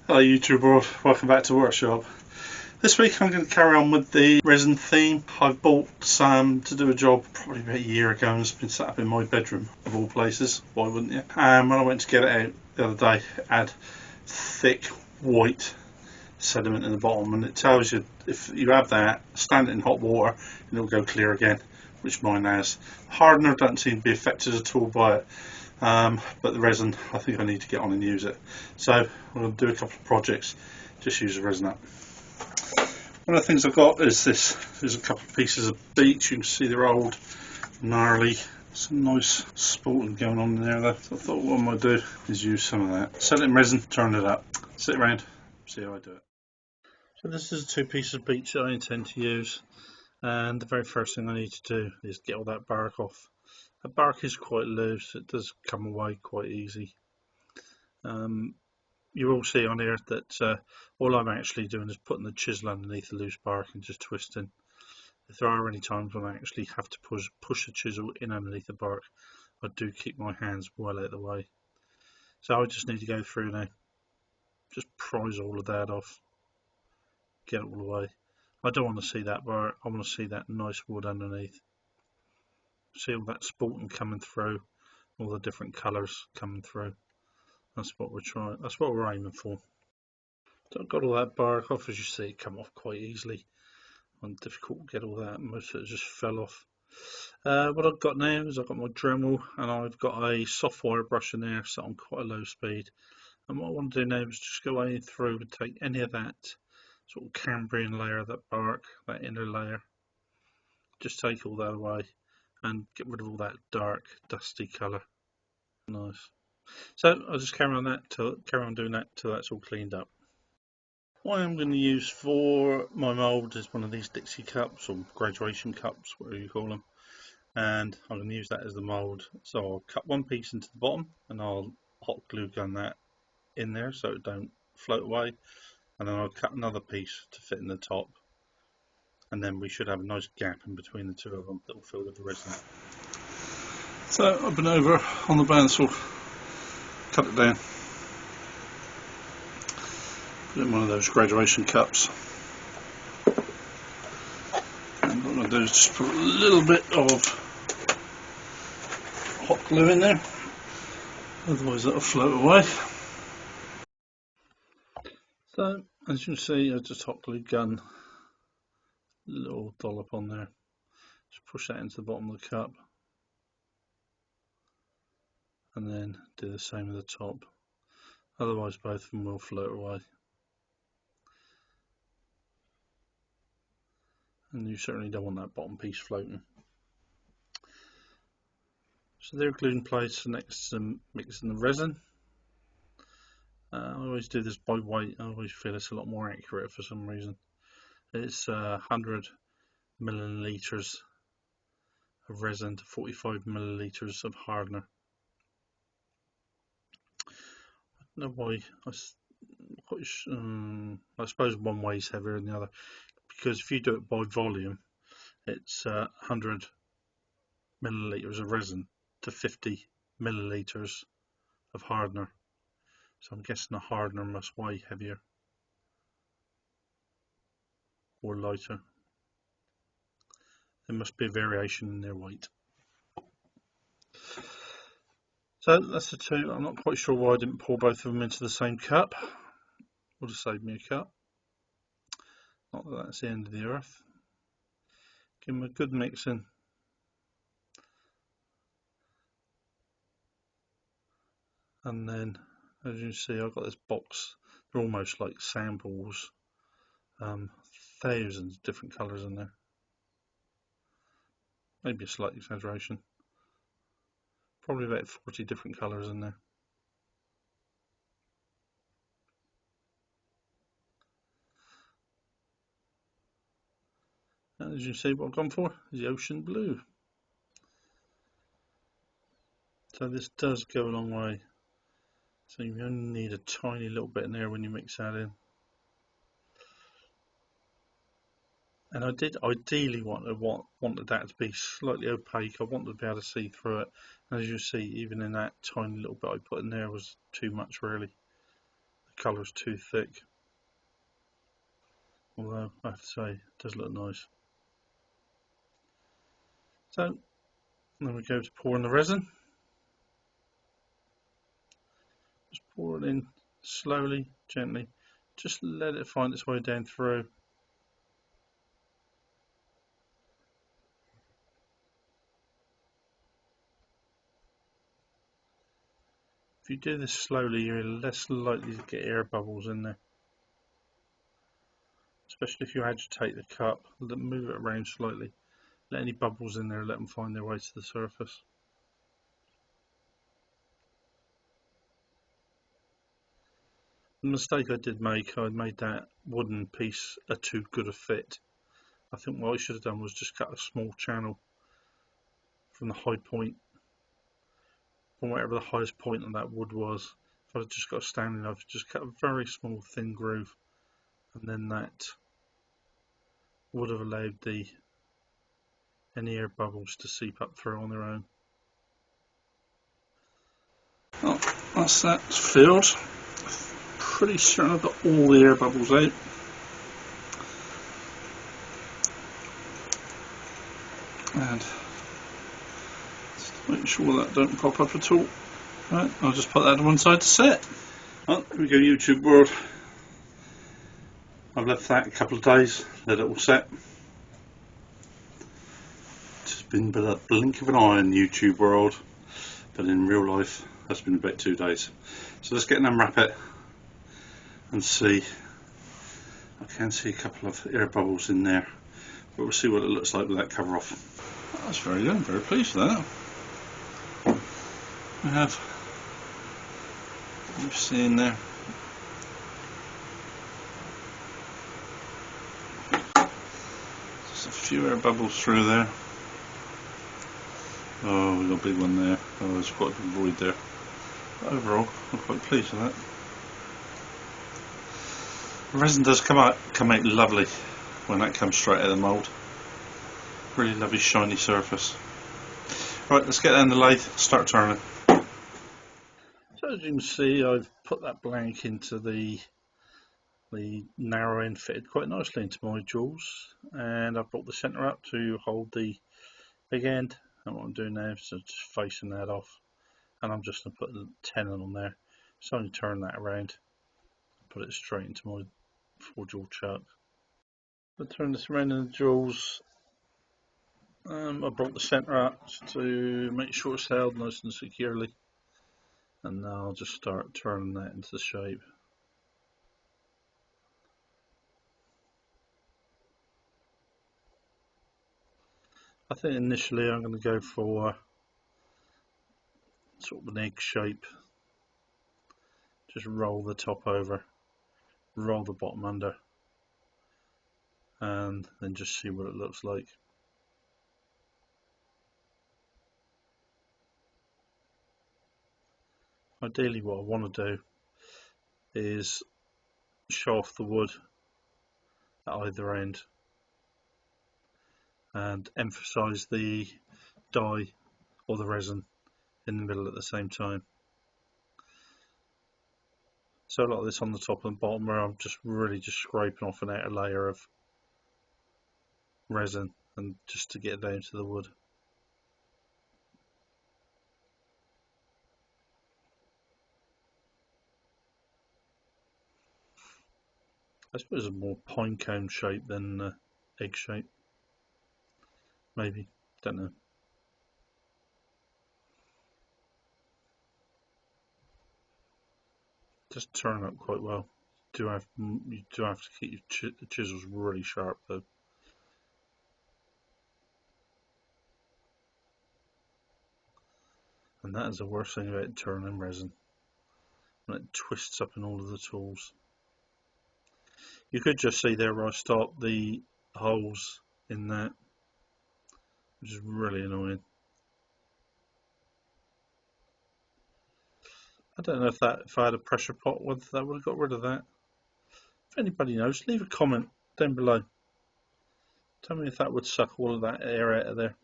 Hello YouTube world, welcome back to Workshop. This week I'm going to carry on with the resin theme. I've bought some to do a job probably about a year ago and it's been set up in my bedroom of all places, why wouldn't you? And when I went to get it out the other day, it had thick white sediment in the bottom, and it tells you if you have that, stand it in hot water and it'll go clear again, which mine has. Hardener doesn't seem to be affected at all by it. But the resin, I think I need to get on and use it. So I'm going to do a couple of projects, just use the resin up. One of the things I've got is this. There's a couple of pieces of beech. You can see they're old, gnarly. Some nice sporting going on in there though. So I thought what I might do is use some of that. Set it in resin, turn it up, sit around, see how I do it. So this is the two pieces of beech that I intend to use. And the very first thing I need to do is get all that bark off. The bark is quite loose, it does come away quite easy. You will see on here that all I'm actually doing is putting the chisel underneath the loose bark and just twisting. If there are any times when I actually have to push the chisel in underneath the bark, I do keep my hands well out of the way. So I just need to go through now, just prise all of that off, get it all away. I don't want to see that bark, I want to see that nice wood underneath. See all that sporting coming through, all the different colours coming through. That's what we're trying. That's what we're aiming for. So I've got all that bark off, as you see, it come off quite easily. And difficult to get all that. Most of it just fell off. What I've got now is I've got my Dremel and I've got a soft wire brush in there set on quite a low speed. And what I want to do now is just go in through and take any of that sort of Cambrian layer, that bark, that inner layer. Just take all that away and get rid of all that dark, dusty colour. Nice. So I'll just carry on doing that till that's all cleaned up. What I'm going to use for my mould is one of these Dixie cups or graduation cups, whatever you call them, and I'm going to use that as the mould. So I'll cut one piece into the bottom and I'll hot glue gun that in there so it don't float away, and then I'll cut another piece to fit in the top, and then we should have a nice gap in between the two of them that will fill with the resin. So I've been over on the bandsaw, cut it down, put it in one of those graduation cups, and what I'm going to do is just put a little bit of hot glue in there, otherwise it'll float away. So as you can see, I just hot glue gun a little dollop on there, just push that into the bottom of the cup, and then do the same at the top, otherwise both of them will float away. And you certainly don't want that bottom piece floating. So they're glued in place next to mixing the resin. I always do this by weight. I always feel it's a lot more accurate for some reason. It's 100 milliliters of resin to 45 milliliters of hardener. I don't know why. I suppose one way is heavier than the other, because if you do it by volume, it's 100 milliliters of resin to 50 milliliters of hardener. So I'm guessing the hardener must weigh heavier or lighter. There must be a variation in their weight. So that's the two. I'm not quite sure why I didn't pour both of them into the same cup. Would have saved me a cup. Not that that's the end of the earth. Give them a good mix in. And then, as you can see, I've got this box. They're almost like samples. Thousands of different colours in there. Maybe a slight exaggeration. Probably about 40 different colours in there. And as you see, what I've gone for is the ocean blue. So this does go a long way. So you only need a tiny little bit in there when you mix that in. And I did ideally wanted that to be slightly opaque. I wanted to be able to see through it. And as you see, even in that tiny little bit I put in there was too much really. colour's too thick, although I have to say it does look nice. So then we go to pouring the resin. Just pour it in slowly, gently, just let it find its way down through. If you do this slowly, you're less likely to get air bubbles in there. Especially if you agitate the cup, move it around slightly. Let any bubbles in there, let them find their way to the surface. The mistake I did make, I made that wooden piece a too good a fit. I think what I should have done was just cut a small channel from the high point, from whatever the highest point on that wood was. If I'd just got standing, I've just cut a very small thin groove, and then that would have allowed any air bubbles to seep up through on their own. Well, that's that filled. Pretty certain I've got all the air bubbles out. And just make sure that don't pop up at all. Right, I'll just put that to one side to set. Well, here we go, YouTube world. I've left that a couple of days, let it all set. It's just been but a blink of an eye in YouTube world, but in real life that's been about 2 days. So let's get and unwrap it and see. I can see a couple of air bubbles in there, but we'll see what it looks like with that cover off. That's very good, I'm very pleased with that. We have, you see in there, just a few air bubbles through there. Oh, we've got a big one there. Oh, there's quite a big void there. But overall, I'm quite pleased with that. The resin does come out lovely when that comes straight out of the mould. Really lovely shiny surface. Right, let's get down the lathe, start turning. So as you can see, I've put that blank into the narrow end, fitted quite nicely into my jewels, and I've brought the centre up to hold the big end. And what I'm doing now is just facing that off, and I'm just going to put a tenon on there. So I'm going to turn that around, put it straight into my 4 jewel chuck. I turn this around in the jewels. I brought the centre up to make sure it's held nice and securely, and now I'll just start turning that into the shape. I think initially I'm going to go for sort of an egg shape. Just roll the top over, roll the bottom under, and then just see what it looks like. Ideally what I want to do is show off the wood at either end and emphasize the dye or the resin in the middle at the same time. So like this on the top and bottom, where I'm just really just scraping off an outer layer of resin and just to get it down to the wood. I suppose a more pine cone shape than egg shape, maybe, don't know. Just turn up quite well. You do have to keep your chisels really sharp though. And that is the worst thing about turning resin, when it twists up in all of the tools. You could just see there where I stopped the holes in that, which is really annoying. I don't know if I had a pressure pot, whether that would have got rid of that. If anybody knows, leave a comment down below. Tell me if that would suck all of that air out of there.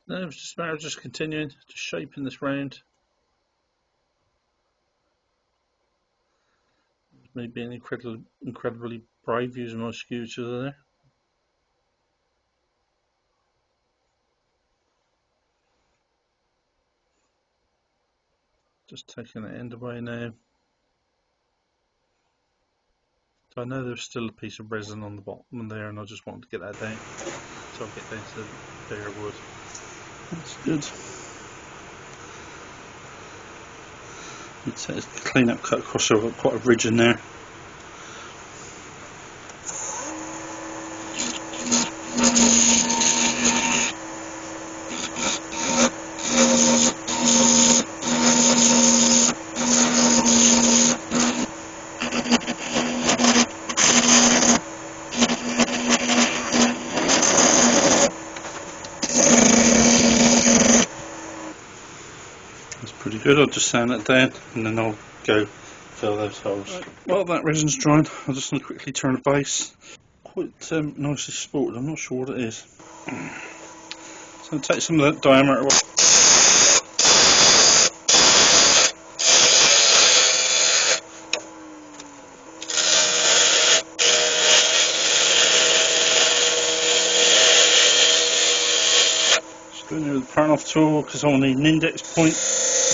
No, it's just a matter of just continuing, just shaping this round. Me being incredibly brave using my skewer there. Just taking the end away now. So I know there's still a piece of resin on the bottom there, and I just wanted to get that down. So I'll get down to the bare wood. That's good. It's a clean up cut across, so I've got quite a ridge in there. Pretty good. I'll just sand it down and then I'll go fill those holes. Right. While that resin's drying, I'm just going to quickly turn the base. Quite nicely sported, I'm not sure what it is. So I'll take some of that diameter away. Just going in with the parting off tool because I'll need an index point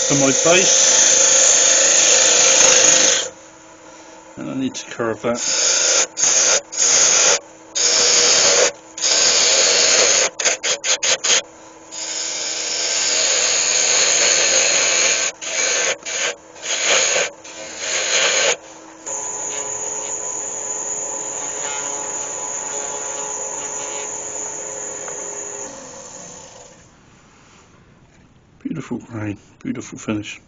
for my base. And I need to curve that. Beautiful grain, beautiful finish.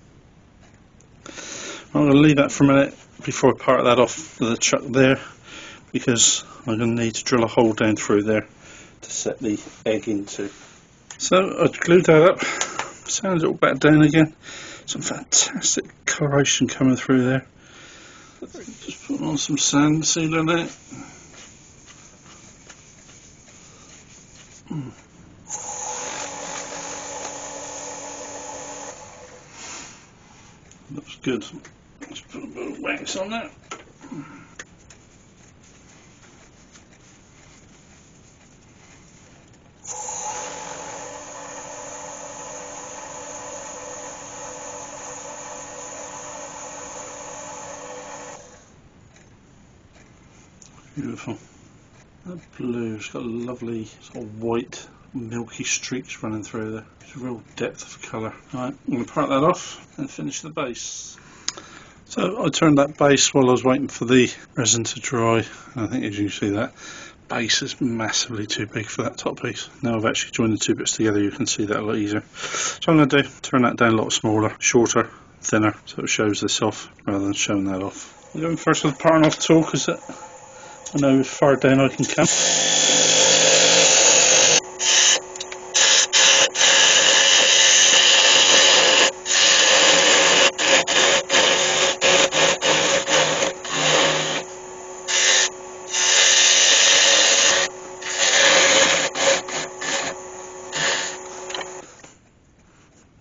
I'm going to leave that for a minute before I part that off with the chuck there, because I'm going to need to drill a hole down through there to set the egg into. So I glued that up, sanded it all back down again. Some fantastic coloration coming through there. Just put on some sand sealer there. Looks good. Let's put a bit of wax on that. Beautiful. That blue's got lovely sort of white milky streaks running through there. It's a real depth of colour. Right, I'm going to part that off and finish the base. So I turned that base while I was waiting for the resin to dry. I think as you can see, that base is massively too big for that top piece. Now I've actually joined the two bits together, you can see that a lot easier. So I'm going to turn that down a lot smaller, shorter, thinner, so it shows this off rather than showing that off. I'm going first with the parting off tool because I know as far down I can come.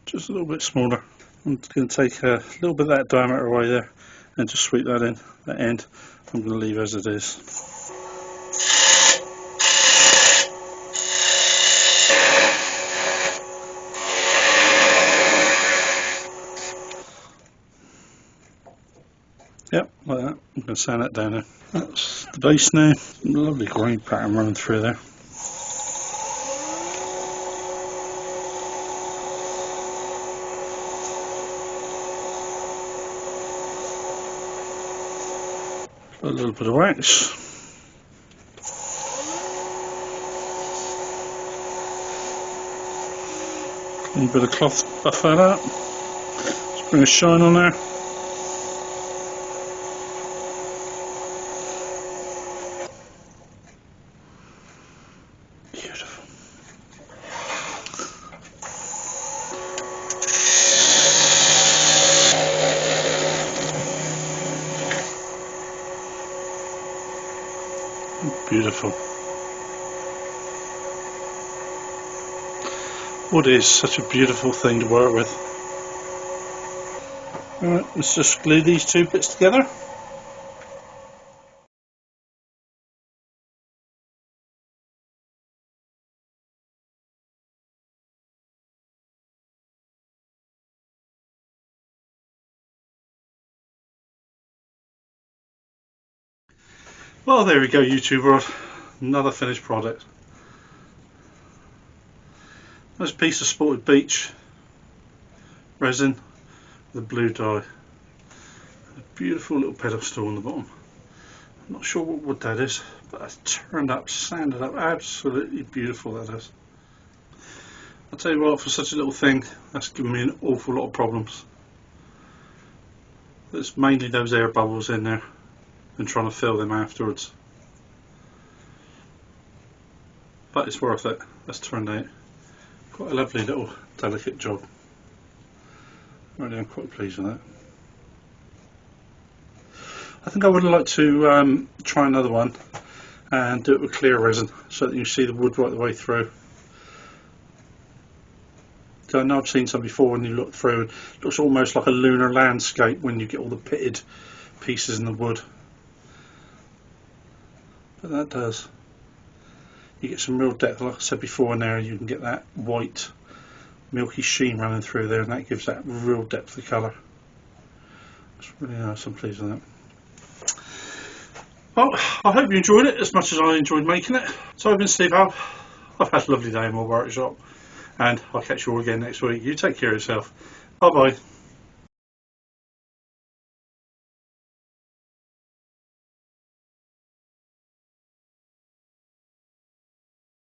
Just a little bit smaller. I'm going to take a little bit of that diameter away there and just sweep that in. That end I'm going to leave as it is. Yep, like that. I'm going to sand that down now. That's the base now. Some lovely grain pattern running through there. A little bit of wax. Clean bit of cloth, buff that up. Just bring a shine on there. Beautiful. Beautiful. Wood is such a beautiful thing to work with. Alright, let's just glue these two bits together. Well, there we go, YouTube world. Another finished product. Nice piece of spotted beech resin with a blue dye. A beautiful little pedestal on the bottom. I'm not sure what wood that is, but that's turned up, sanded up, absolutely beautiful that is. I'll tell you what, for such a little thing, that's given me an awful lot of problems. There's mainly those air bubbles in there and trying to fill them afterwards. But it's worth it. That's turned out quite a lovely little delicate job. Really, I'm quite pleased with that. I think I would like to try another one and do it with clear resin so that you see the wood right the way through. So I know I've seen some before when you look through, it looks almost like a lunar landscape when you get all the pitted pieces in the wood. But that does. You get some real depth, like I said before in there, you can get that white milky sheen running through there, and that gives that real depth of colour. It's really nice, I'm pleased with that. Well, I hope you enjoyed it as much as I enjoyed making it. So I've been Steve Howe. I've had a lovely day in my workshop, and I'll catch you all again next week. You take care of yourself. Bye bye.